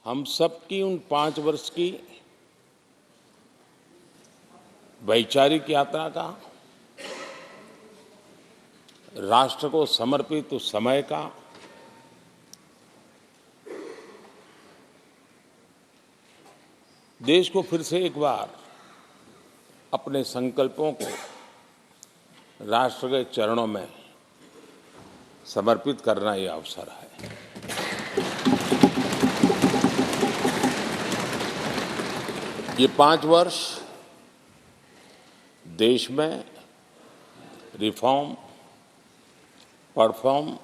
हम सब की उन 5 वर्ष की वैचारिक यात्रा का, राष्ट्र को समर्पित उस समय का, देश को फिर से एक बार अपने संकल्पों को राष्ट्र के चरणों में समर्पित करना ये अवसर है। ये 5 वर्ष देश में रिफॉर्म, परफॉर्म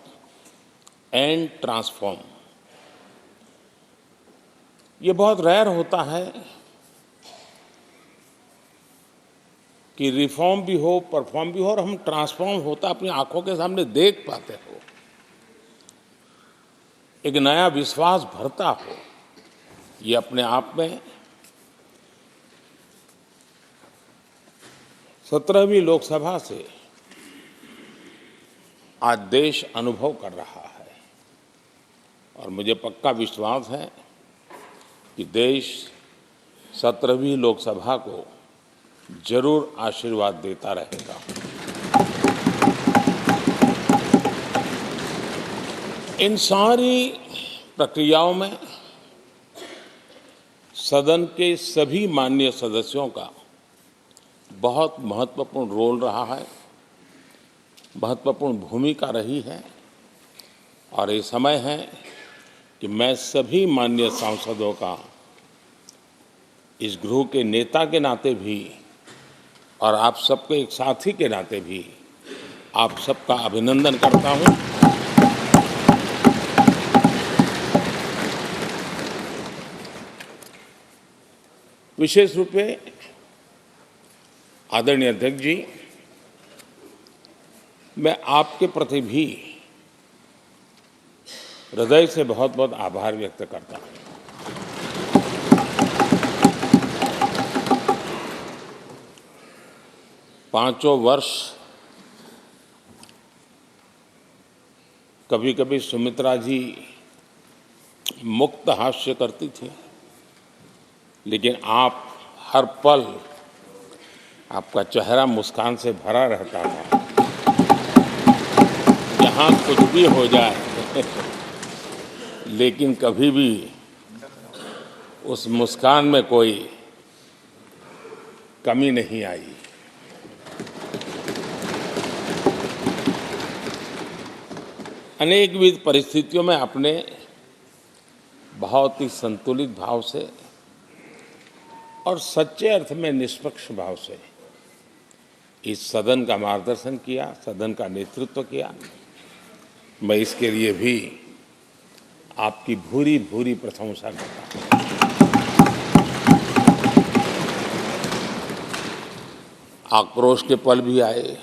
एंड ट्रांसफॉर्म, ये बहुत रेयर होता है कि रिफॉर्म भी हो, परफॉर्म भी हो और हम ट्रांसफॉर्म होता अपनी आंखों के सामने देख पाते हो, एक नया विश्वास भरता हो। ये अपने आप में 17वीं लोकसभा से आज देश अनुभव कर रहा है और मुझे पक्का विश्वास है कि देश 17वीं लोकसभा को जरूर आशीर्वाद देता रहेगा। इन सारी प्रक्रियाओं में सदन के सभी माननीय सदस्यों का बहुत महत्वपूर्ण रोल रहा है, महत्वपूर्ण भूमिका रही है और ये समय है कि मैं सभी माननीय सांसदों का इस गृह के नेता के नाते भी और आप सबके एक साथी के नाते भी आप सबका अभिनंदन करता हूं। विशेष रूप से आदरणीय अध्यक्ष जी, मैं आपके प्रति भी हृदय से बहुत बहुत आभार व्यक्त करता हूं। पांचों वर्ष कभी कभी सुमित्रा जी मुक्त हास्य करती थी, लेकिन आप हर पल आपका चेहरा मुस्कान से भरा रहता था। यहाँ कुछ भी हो जाए लेकिन कभी भी उस मुस्कान में कोई कमी नहीं आई। अनेकविध परिस्थितियों में आपने बहुत ही संतुलित भाव से और सच्चे अर्थ में निष्पक्ष भाव से इस सदन का मार्गदर्शन किया, सदन का नेतृत्व किया। मैं इसके लिए भी आपकी भूरी भूरी प्रशंसा करता हूं। आक्रोश के पल भी आए,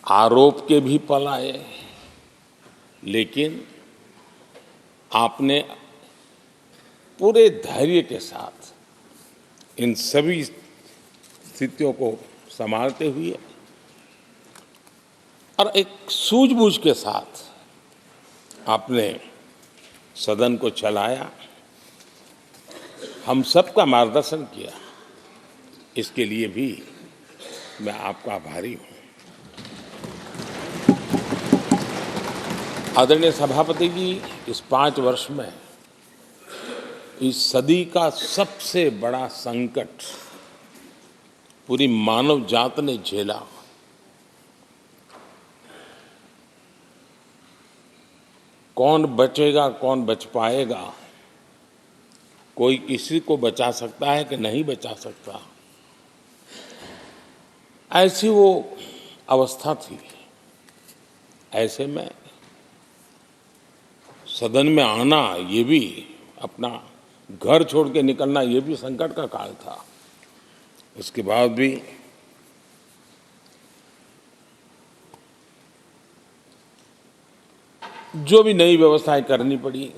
आरोप के भी पल आए, लेकिन आपने पूरे धैर्य के साथ इन सभी स्थितियों को संभालते हुए और एक सूझबूझ के साथ आपने सदन को चलाया, हम सबका मार्गदर्शन किया। इसके लिए भी मैं आपका आभारी हूं। आदरणीय सभापति जी, इस 5 वर्ष में इस सदी का सबसे बड़ा संकट पूरी मानव जात ने झेला। कौन बचेगा, कौन बच पाएगा, कोई किसी को बचा सकता है कि नहीं बचा सकता, ऐसी वो अवस्था थी। ऐसे में सदन में आना, ये भी अपना घर छोड़ के निकलना, ये भी संकट का काल था। इसके बाद भी जो भी नई व्यवस्थाएं करनी पड़ी,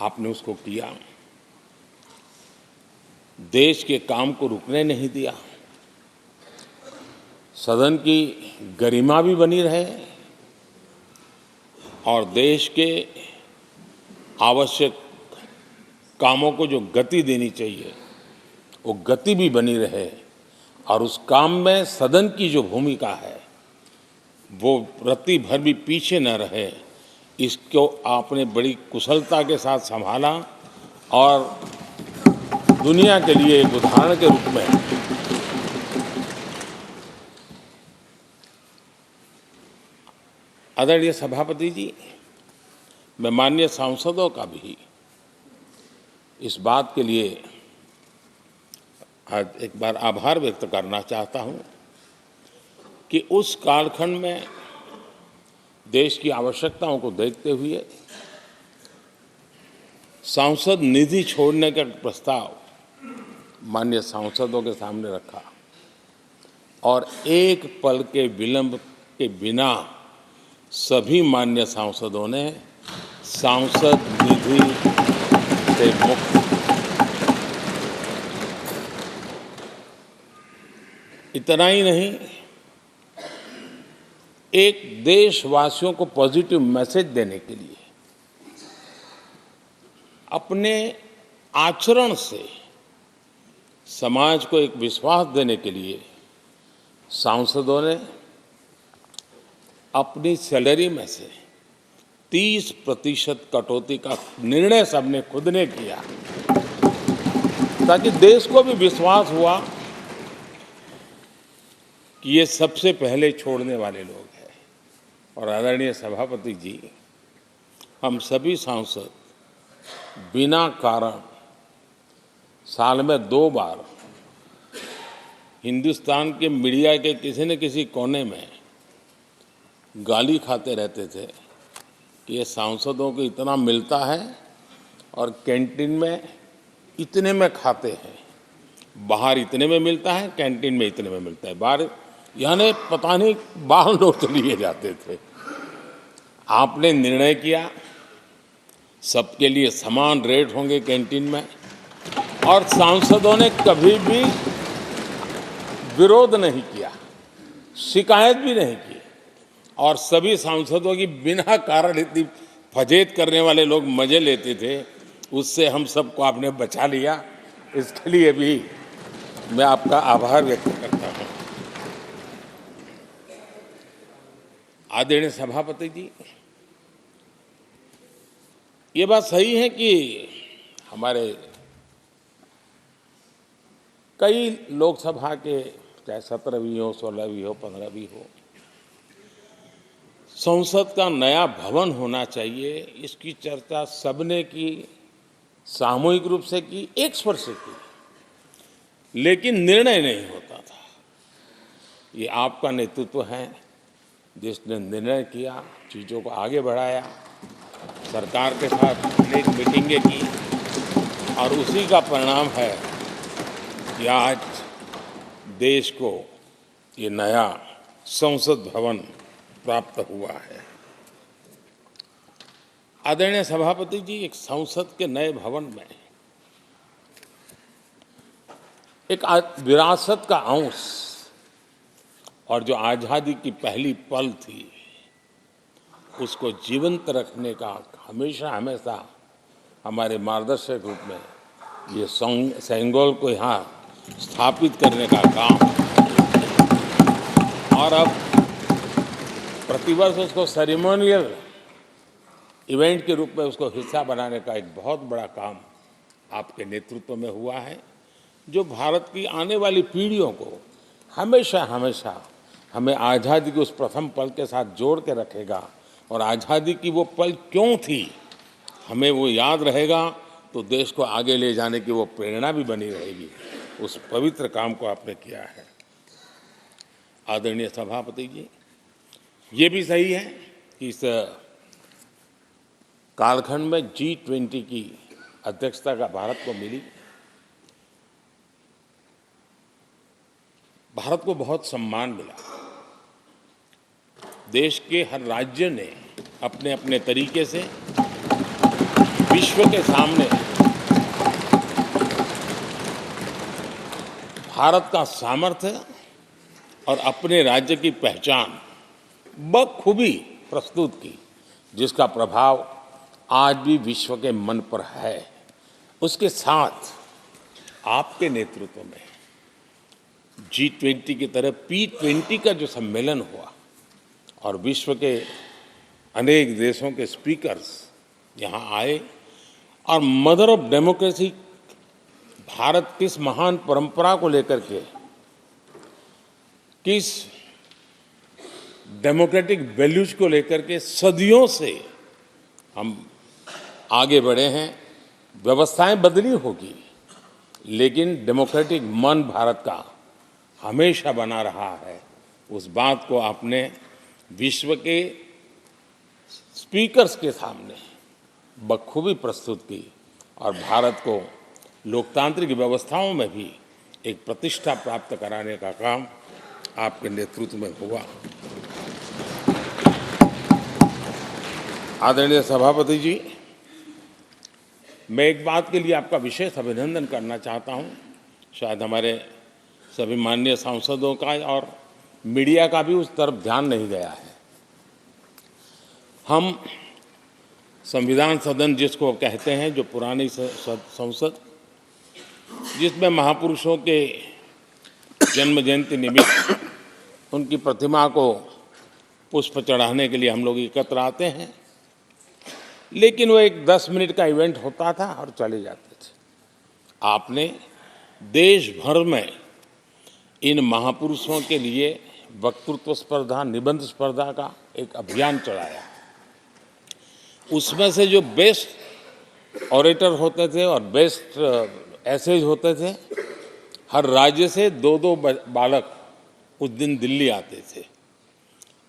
आपने उसको किया। देश के काम को रुकने नहीं दिया। सदन की गरिमा भी बनी रहे और देश के आवश्यक कामों को जो गति देनी चाहिए वो गति भी बनी रहे और उस काम में सदन की जो भूमिका है वो रत्ती भर भी पीछे न रहे, इसको आपने बड़ी कुशलता के साथ संभाला और दुनिया के लिए एक उदाहरण के रूप में आदरणीय सभापति जी, मैं माननीय सांसदों का भी इस बात के लिए आज एक बार आभार व्यक्त करना चाहता हूं कि उस कालखंड में देश की आवश्यकताओं को देखते हुए सांसद निधि छोड़ने का प्रस्ताव माननीय सांसदों के सामने रखा और एक पल के विलंब के बिना सभी माननीय सांसदों ने सांसद निधि से मुक्त इतना ही नहीं, एक देशवासियों को पॉजिटिव मैसेज देने के लिए अपने आचरण से समाज को एक विश्वास देने के लिए सांसदों ने अपनी सैलरी में से 30% कटौती का निर्णय सबने खुद ने किया ताकि देश को भी विश्वास हुआ कि ये सबसे पहले छोड़ने वाले लोग हैं। और आदरणीय सभापति जी, हम सभी सांसद बिना कारण साल में 2 बार हिंदुस्तान के मीडिया के किसी न किसी कोने में गाली खाते रहते थे कि ये सांसदों को इतना मिलता है और कैंटीन में इतने में खाते हैं, बाहर इतने में मिलता है, कैंटीन में इतने में मिलता है, बाहर यानी पता नहीं बाहर नोट लिए जाते थे। आपने निर्णय किया सबके लिए समान रेट होंगे कैंटीन में और सांसदों ने कभी भी विरोध नहीं किया, शिकायत भी नहीं की और सभी सांसदों की बिना कारण इतनी फजेत करने वाले लोग मजे लेते थे, उससे हम सबको आपने बचा लिया। इसके लिए भी मैं आपका आभार व्यक्त करता हूं। आदरणीय सभापति जी, ये बात सही है कि हमारे कई लोकसभा के चाहे 17वीं हो, 16वीं हो, 15वीं हो, संसद का नया भवन होना चाहिए, इसकी चर्चा सबने की, सामूहिक रूप से की, एक स्वर से की, लेकिन निर्णय नहीं होता था। ये आपका नेतृत्व है जिसने निर्णय किया, चीज़ों को आगे बढ़ाया, सरकार के साथ अनेक मीटिंगें की और उसी का परिणाम है कि आज देश को ये नया संसद भवन प्राप्त हुआ है। आदरणीय सभापति जी, एक संसद के नए भवन में एक विरासत का अंश और जो आज़ादी की पहली पल थी उसको जीवंत रखने का हमेशा हमेशा हमारे मार्गदर्शक रूप में ये सेंगोल को यहाँ स्थापित करने का काम और अब प्रतिवर्ष उसको सेरेमोनियल इवेंट के रूप में उसको हिस्सा बनाने का एक बहुत बड़ा काम आपके नेतृत्व में हुआ है, जो भारत की आने वाली पीढ़ियों को हमेशा हमेशा हमें आज़ादी के उस प्रथम पल के साथ जोड़ के रखेगा और आज़ादी की वो पल क्यों थी हमें वो याद रहेगा, तो देश को आगे ले जाने की वो प्रेरणा भी बनी रहेगी। उस पवित्र काम को आपने किया है। आदरणीय सभापति जी, ये भी सही है कि इस कालखंड में G20 की अध्यक्षता का भारत को मिली। भारत को बहुत सम्मान मिला। देश के हर राज्य ने अपने अपने तरीके से विश्व के सामने भारत का सामर्थ्य और अपने राज्य की पहचान बखूबी प्रस्तुत की, जिसका प्रभाव आज भी विश्व के मन पर है। उसके साथ आपके नेतृत्व में G20 की तरह P20 का जो सम्मेलन हुआ और विश्व के अनेक देशों के स्पीकर्स यहाँ आए और मदर ऑफ डेमोक्रेसी भारत किस महान परंपरा को लेकर के, किस डेमोक्रेटिक वैल्यूज को लेकर के सदियों से हम आगे बढ़े हैं। व्यवस्थाएं बदली होगी, लेकिन डेमोक्रेटिक मन भारत का हमेशा बना रहा है। उस बात को आपने विश्व के स्पीकर्स के सामने बखूबी प्रस्तुत की और भारत को लोकतांत्रिक व्यवस्थाओं में भी एक प्रतिष्ठा प्राप्त कराने का काम आपके नेतृत्व में हुआ। आदरणीय सभापति जी, मैं एक बात के लिए आपका विशेष अभिनंदन करना चाहता हूं। शायद हमारे सभी माननीय सांसदों का और मीडिया का भी उस तरफ ध्यान नहीं गया है। हम संविधान सदन जिसको कहते हैं, जो पुरानी संसद, जिसमें महापुरुषों के जन्म जयंती निमित्त उनकी प्रतिमा को पुष्प चढ़ाने के लिए हम लोग एकत्र आते हैं, लेकिन वो एक 10 मिनट का इवेंट होता था और चले जाते थे। आपने देश भर में इन महापुरुषों के लिए वक्तृत्व स्पर्धा, निबंध स्पर्धा का एक अभियान चलाया। उसमें से जो बेस्ट ऑरेटर होते थे और बेस्ट एसेज होते थे, हर राज्य से 2-2 बालक उस दिन दिल्ली आते थे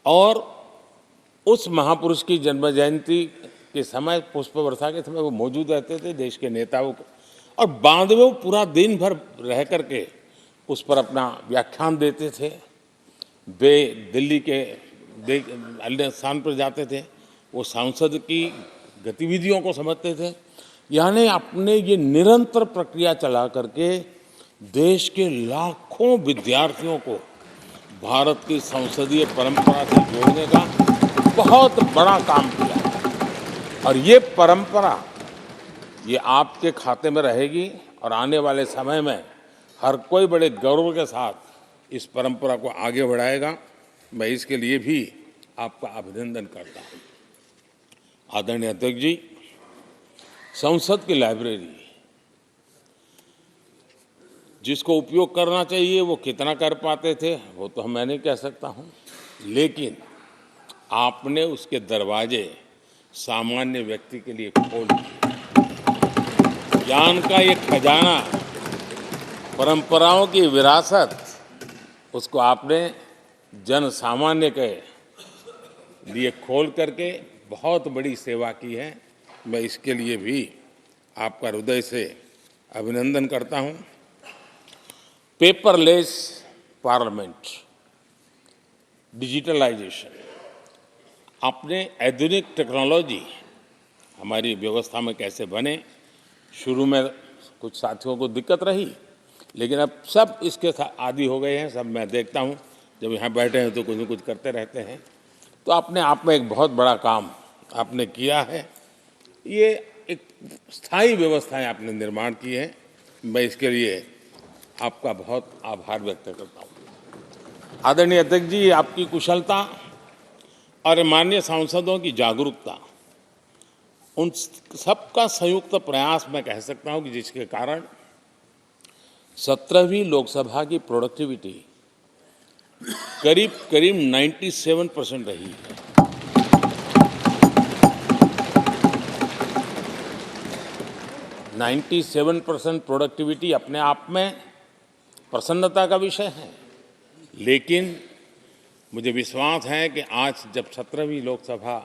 और उस महापुरुष की जन्म जयंती के समय, पुष्प वर्षा के समय वो मौजूद रहते थे, देश के नेताओं को, और बाद में वो पूरा दिन भर रह करके उस पर अपना व्याख्यान देते थे। वे दिल्ली के अन्य स्थान पर जाते थे, वो सांसद की गतिविधियों को समझते थे। यानी अपने ये निरंतर प्रक्रिया चला करके देश के लाखों विद्यार्थियों को भारत की संसदीय परंपरा से जोड़ने का बहुत बड़ा काम किया। और ये परंपरा, ये आपके खाते में रहेगी और आने वाले समय में हर कोई बड़े गौरव के साथ इस परंपरा को आगे बढ़ाएगा। मैं इसके लिए भी आपका अभिनंदन करता हूँ। आदरणीय अध्यक्ष जी, संसद की लाइब्रेरी जिसको उपयोग करना चाहिए वो कितना कर पाते थे वो तो मैं नहीं कह सकता हूँ, लेकिन आपने उसके दरवाजे सामान्य व्यक्ति के लिए खोल दिए। ज्ञान का ये खजाना, परंपराओं की विरासत, उसको आपने जन सामान्य के लिए खोल करके बहुत बड़ी सेवा की है। मैं इसके लिए भी आपका हृदय से अभिनंदन करता हूँ। पेपरलेस पार्लियामेंट, डिजिटलाइजेशन, आपने आधुनिक टेक्नोलॉजी हमारी व्यवस्था में कैसे बने। शुरू में कुछ साथियों को दिक्कत रही, लेकिन अब सब इसके आदी हो गए हैं। सब मैं देखता हूँ जब यहाँ बैठे हैं तो कुछ न कुछ करते रहते हैं। तो अपने आप में एक बहुत बड़ा काम आपने किया है। ये एक स्थायी व्यवस्थाएं आपने निर्माण की है। मैं इसके लिए आपका बहुत आभार व्यक्त करता हूँ। आदरणीय अध्यक्ष जी, आपकी कुशलता और माननीय सांसदों की जागरूकता, उन सबका संयुक्त प्रयास मैं कह सकता हूँ कि जिसके कारण 17वीं लोकसभा की प्रोडक्टिविटी करीब 97% रही है। 97% प्रोडक्टिविटी अपने आप में प्रसन्नता का विषय है, लेकिन मुझे विश्वास है कि आज जब 17वीं लोकसभा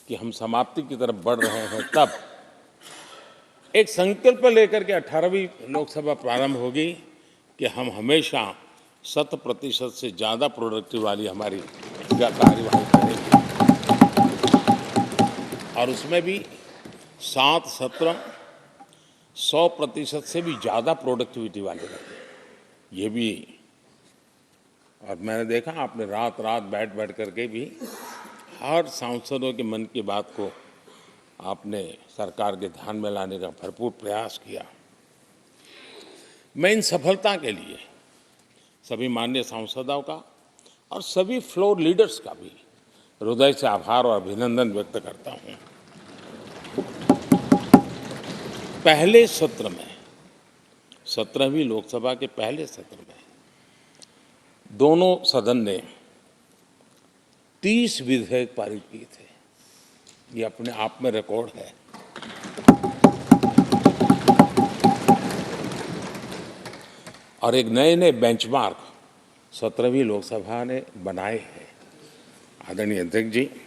की हम समाप्ति की तरफ बढ़ रहे हैं, तब एक संकल्प लेकर के 18वीं लोकसभा प्रारंभ होगी कि हम हमेशा 100% से ज़्यादा प्रोडक्टिव वाली हमारी कार्यवाही करेंगे और उसमें भी 7 सत्र 100% से भी ज़्यादा प्रोडक्टिविटी वाले रहेंगे। ये भी, और मैंने देखा आपने रात रात बैठ करके भी हर सांसदों के मन की बात को आपने सरकार के ध्यान में लाने का भरपूर प्रयास किया। मैं इन सफलता के लिए सभी माननीय सांसदों का और सभी फ्लोर लीडर्स का भी हृदय से आभार और अभिनंदन व्यक्त करता हूं। पहले सत्र में 17वीं लोकसभा के पहले सत्र में दोनों सदन ने 30 विधेयक पारित किए थे। ये अपने आप में रिकॉर्ड है। और एक नए नए बेंचमार्क 17वीं लोकसभा ने बनाए हैं। आदरणीय अध्यक्ष जी,